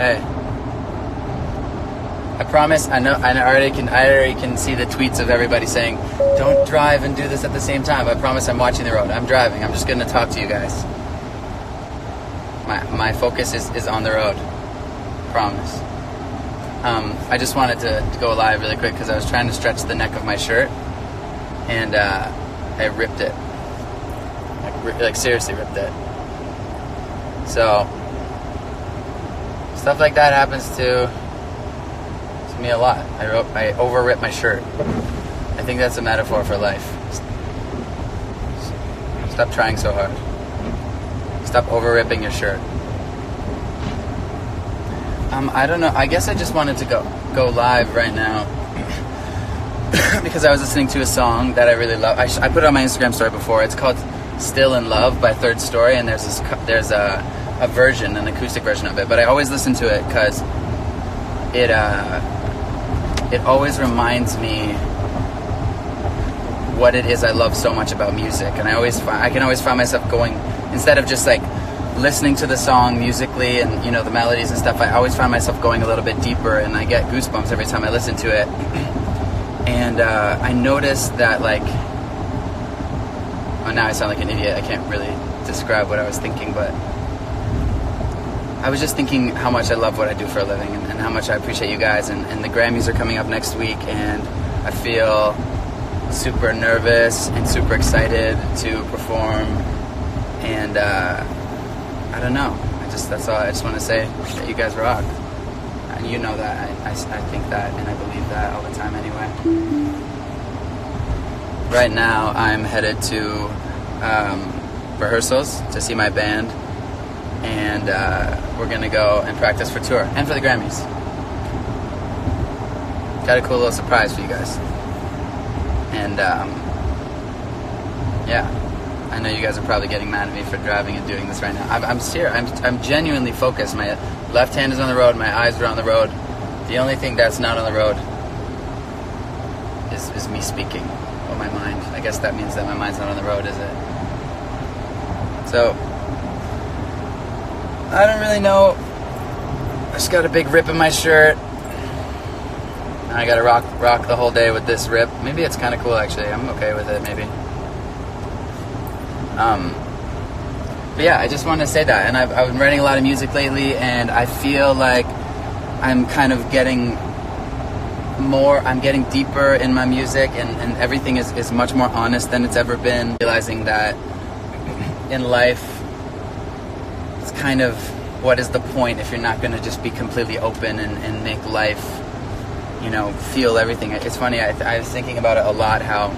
Hey, I promise. I already can see the tweets of everybody saying, "Don't drive and do this at the same time." I promise. I'm watching the road. I'm driving. I'm just gonna talk to you guys. My focus is on the road. Promise. I just wanted to go live really quick because I was trying to stretch the neck of my shirt, and I ripped it. Like seriously ripped it. So stuff like that happens to me a lot. I over-rip my shirt. I think that's a metaphor for life. Stop trying so hard. Stop over-ripping your shirt. I don't know. I guess I just wanted to go live right now because I was listening to a song that I really love. I put it on my Instagram story before. It's called "Still in Love" by Third Story, and there's a version, an acoustic version of it. But I always listen to it because it always reminds me what it is I love so much about music. And I can always find myself going, instead of just like listening to the song musically and, you know, the melodies and stuff, I always find myself going a little bit deeper, and I get goosebumps every time I listen to it. And I noticed that, like, oh, now I sound like an idiot. I can't really describe what I was thinking, but I was just thinking how much I love what I do for a living, and how much I appreciate you guys. And the Grammys are coming up next week, and I feel super nervous and super excited to perform. And I don't know. That's all. I just want to say that you guys rock, and you know that. I think that, and I believe that all the time. Anyway, right now I'm headed to rehearsals to see my band, and we're gonna go and practice for tour and for the Grammys. Got a cool little surprise for you guys, and yeah. I know you guys are probably getting mad at me for driving and doing this right now. I'm serious. I'm genuinely focused. My left hand is on the road. My eyes are on the road. The only thing that's not on the road is me speaking, or my mind. I guess that means that my mind's not on the road, is it? So I don't really know. I just got a big rip in my shirt. I gotta rock the whole day with this rip. Maybe it's kind of cool, actually. I'm okay with it, maybe. But yeah, I just want to say that. And I've been writing a lot of music lately, and I feel like I'm kind of getting deeper in my music, and everything is much more honest than it's ever been. Realizing that in life, it's kind of, what is the point if you're not going to just be completely open and make life, you know, feel everything. It's funny, I was thinking about it a lot, how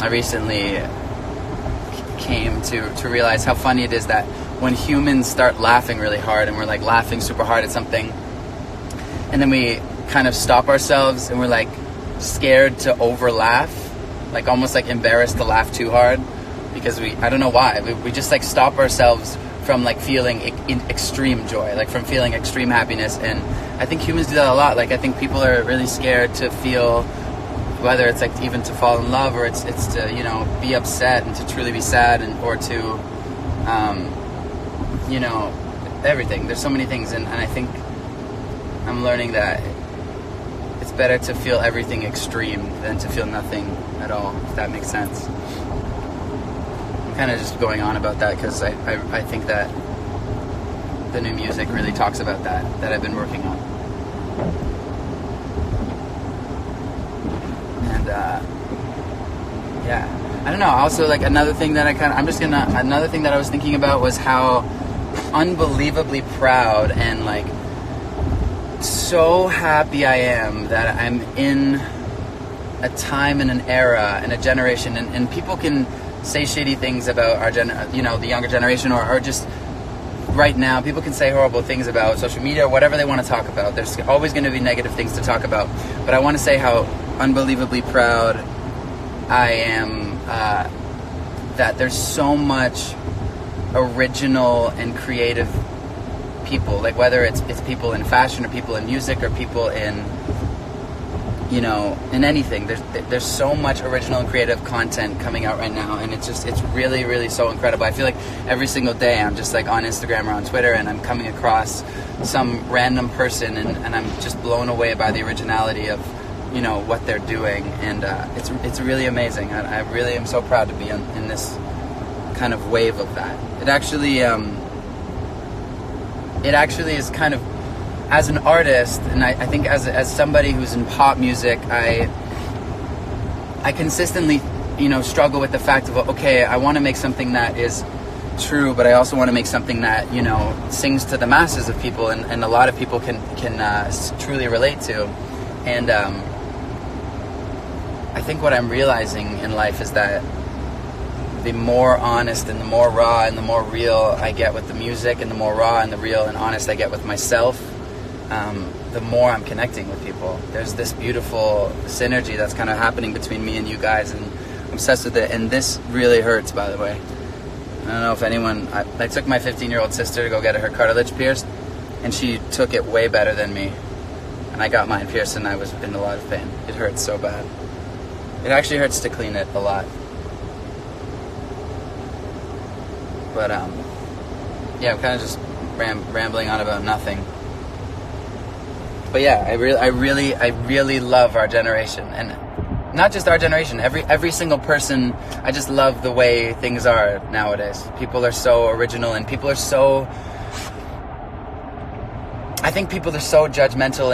I recently came to realize how funny it is that when humans start laughing really hard, and we're like laughing super hard at something, and then we kind of stop ourselves and we're like scared to over laugh, like almost like embarrassed to laugh too hard, because I don't know why, we just like stop ourselves from like feeling extreme joy, like from feeling extreme happiness. And I think humans do that a lot. Like, I think people are really scared to feel, whether it's like even to fall in love, or it's to, you know, be upset and to truly be sad, or to you know, everything. There's so many things, and I think I'm learning that it's better to feel everything extreme than to feel nothing at all, if that makes sense. I'm kind of just going on about that because I think that the new music really talks about that I've been working on. And yeah, I don't know. Also, like, another thing that another thing that I was thinking about was how unbelievably proud and like so happy I am that I'm in a time and an era and a generation, and people can say shitty things about our the younger generation, or just right now people can say horrible things about social media or whatever they want to talk about. There's always going to be negative things to talk about, but I want to say how unbelievably proud I am that there's so much original and creative people, like whether it's people in fashion or people in music or people in you know, in anything. There's so much original and creative content coming out right now, and it's really, really so incredible. I feel like every single day I'm just like on Instagram or on Twitter, and I'm coming across some random person, and I'm just blown away by the originality of, you know, what they're doing, and it's really amazing. I really am so proud to be in this kind of wave of that. It actually is kind of, as an artist, and I think as somebody who's in pop music, I consistently, you know, struggle with the fact of, okay, I want to make something that is true, but I also want to make something that, you know, sings to the masses of people, and a lot of people can truly relate to. And I think what I'm realizing in life is that the more honest and the more raw and the more real I get with the music, and the more raw and the real and honest I get with myself, the more I'm connecting with people. There's this beautiful synergy that's kind of happening between me and you guys, and I'm obsessed with it. And this really hurts, by the way. I don't know if anyone... I took my 15-year-old sister to go get her cartilage pierced, and she took it way better than me. And I got mine pierced, and I was in a lot of pain. It hurts so bad. It actually hurts to clean it a lot. But, yeah, I'm kind of just rambling on about nothing. But yeah, I really love our generation, and not just our generation. Every single person. I just love the way things are nowadays. People are so original, and people are so. I think people are so judgmental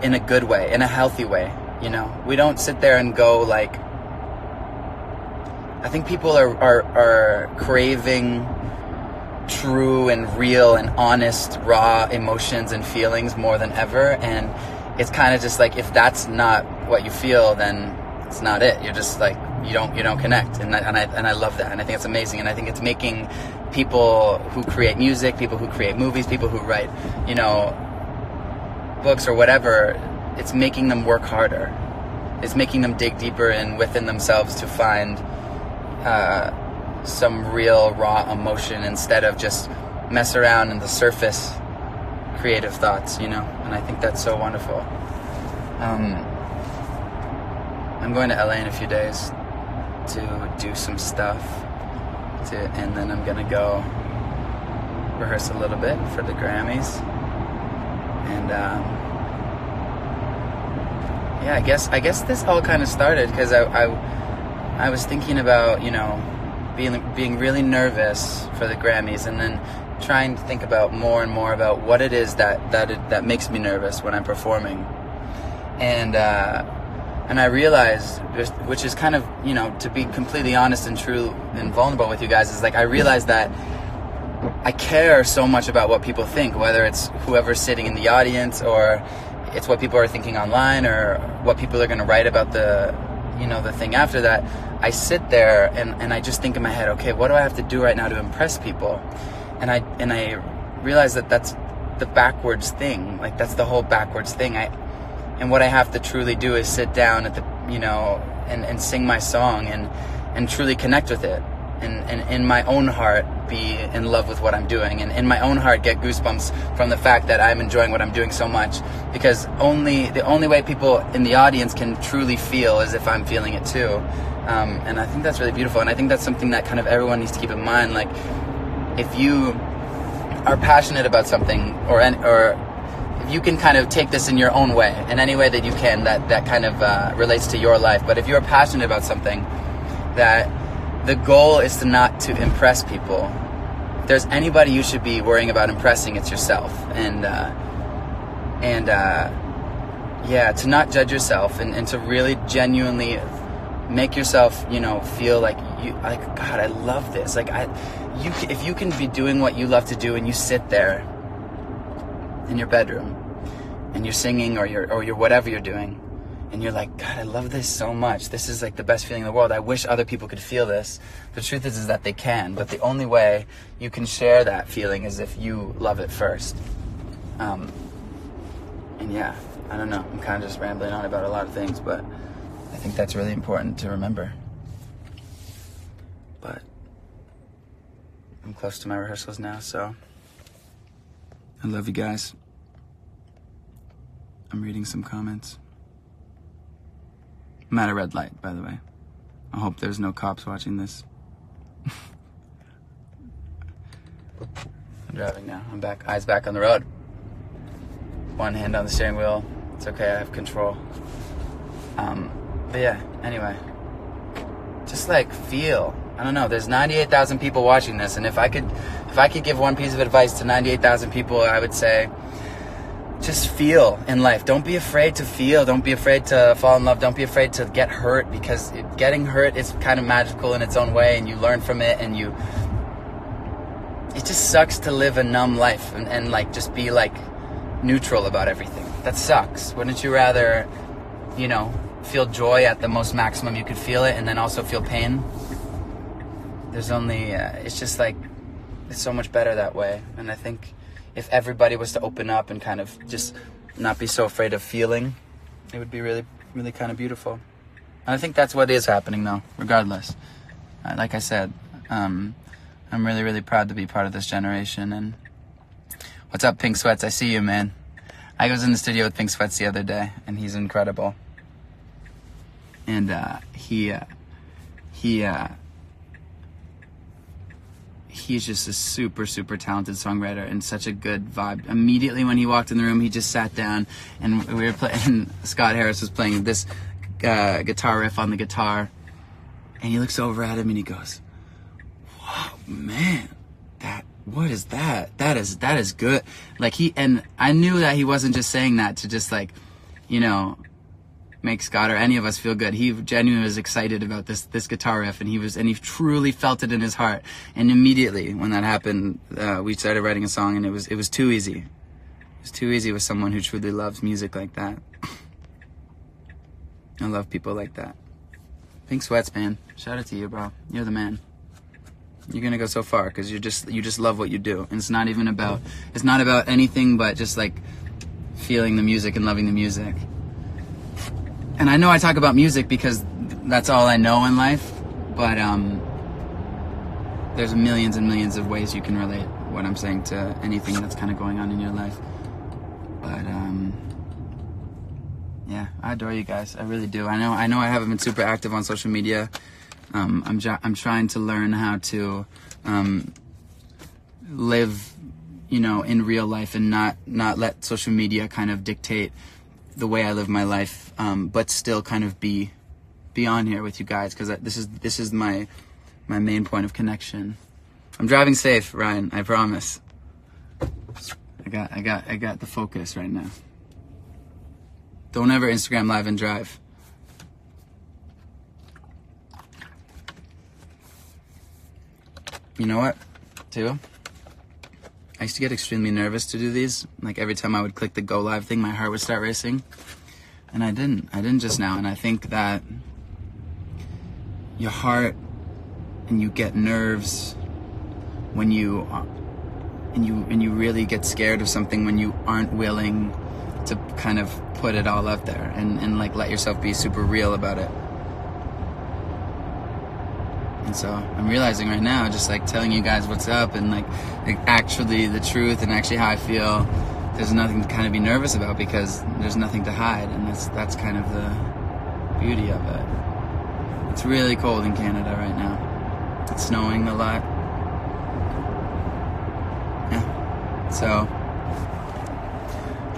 in a good way, in a healthy way. You know, we don't sit there and go like. I think people are craving true and real and honest, raw emotions and feelings more than ever, and it's kind of just like, if that's not what you feel, then it's not it. You're just like, you don't connect, and I love that, and I think it's amazing, and I think it's making people who create music, people who create movies, people who write, you know, books or whatever, it's making them work harder. It's making them dig deeper within themselves to find some real raw emotion, instead of just mess around in the surface creative thoughts, you know. And I think that's so wonderful. I'm going to LA in a few days to do some stuff, and then I'm gonna go rehearse a little bit for the Grammys. And yeah, I guess this all kind of started because I was thinking about, you know, being really nervous for the Grammys, and then trying to think about more and more about what it is that makes me nervous when I'm performing. And I realized, which is kind of, you know, to be completely honest and true and vulnerable with you guys, is like, I realized that I care so much about what people think, whether it's whoever's sitting in the audience, or it's what people are thinking online, or what people are going to write about the, you know, the thing after that. I sit there and I just think in my head, okay, what do I have to do right now to impress people? And I realize that that's the backwards thing. Like, that's the whole backwards thing. And what I have to truly do is sit down at the, you know, and sing my song and truly connect with it. And in my own heart be in love with what I'm doing, and in my own heart get goosebumps from the fact that I'm enjoying what I'm doing so much, because the only way people in the audience can truly feel is if I'm feeling it too. And I think that's really beautiful, and I think that's something that kind of everyone needs to keep in mind. Like, if you are passionate about something, or if you can kind of take this in your own way, in any way that you can, that kind of relates to your life. But if you're passionate about something, that the goal is not to impress people. If there's anybody you should be worrying about impressing, it's yourself. And yeah, to not judge yourself, and to really genuinely make yourself, you know, feel like God, I love this. Like, if you can be doing what you love to do, and you sit there in your bedroom and you're singing, or you're whatever you're doing, and you're like, God, I love this so much. This is like the best feeling in the world. I wish other people could feel this. The truth is that they can, but the only way you can share that feeling is if you love it first. And yeah, I don't know. I'm kind of just rambling on about a lot of things, but I think that's really important to remember. But I'm close to my rehearsals now, so I love you guys. I'm reading some comments. I'm at a red light, by the way. I hope there's no cops watching this. I'm driving now. I'm back. Eyes back on the road. One hand on the steering wheel. It's okay, I have control. But yeah, anyway. Just like feel. I don't know, there's 98,000 people watching this, and if I could give one piece of advice to 98,000 people, I would say just feel in life. Don't be afraid to feel. Don't be afraid to fall in love. Don't be afraid to get hurt, because getting hurt is kind of magical in its own way, and you learn from it, and it just sucks to live a numb life and like just be like neutral about everything. That sucks. Wouldn't you rather, feel joy at the most maximum you could feel it, and then also feel pain? There's only, it's just like, it's so much better that way. And I think if everybody was to open up and kind of just not be so afraid of feeling, it would be really, really kind of beautiful. And I think that's what is happening though, regardless. Like I said, I'm really, really proud to be part of this generation. And what's up, Pink Sweats? I see you, man. I was in the studio with Pink Sweats the other day, and he's incredible. And he's just a super, super talented songwriter and such a good vibe. Immediately when he walked in the room, he just sat down, and we were playing. Scott Harris was playing this guitar riff on the guitar, and he looks over at him and he goes, "Whoa, man, what is that? That is good." Like and I knew that he wasn't just saying that to just like, make Scott or any of us feel good. He genuinely was excited about this guitar riff, and he truly felt it in his heart. And immediately when that happened, we started writing a song, and it was too easy. It was too easy with someone who truly loves music like that. I love people like that. Pink Sweats, man. Shout out to you, bro. You're the man. You're gonna go so far because you just love what you do, and it's not about anything but just like feeling the music and loving the music. And I know I talk about music because that's all I know in life, but there's millions and millions of ways you can relate what I'm saying to anything that's kind of going on in your life. But yeah, I adore you guys. I really do. I know I haven't been super active on social media. I'm trying to learn how to live, in real life and not let social media kind of dictate the way I live my life, but still kind of be on here with you guys, because this is my main point of connection. I'm driving safe, Ryan. I promise. I got the focus right now. Don't ever Instagram live and drive. You know what, too? I used to get extremely nervous to do these. Like every time I would click the go live thing, my heart would start racing. And I didn't just now. And I think that your heart and you get nerves when you really get scared of something when you aren't willing to kind of put it all out there and like let yourself be super real about it. And so I'm realizing right now, just like telling you guys what's up and like actually the truth and actually how I feel, there's nothing to kind of be nervous about because there's nothing to hide, and that's kind of the beauty of it. It's really cold in Canada right now. It's snowing a lot. Yeah. So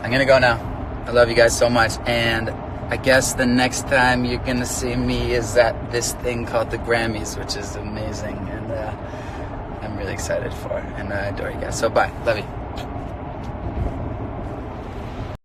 I'm gonna go now. I love you guys so much, and I guess the next time you're gonna see me is at this thing called the Grammys, which is amazing, and I'm really excited for, and I adore you guys. So bye, love you.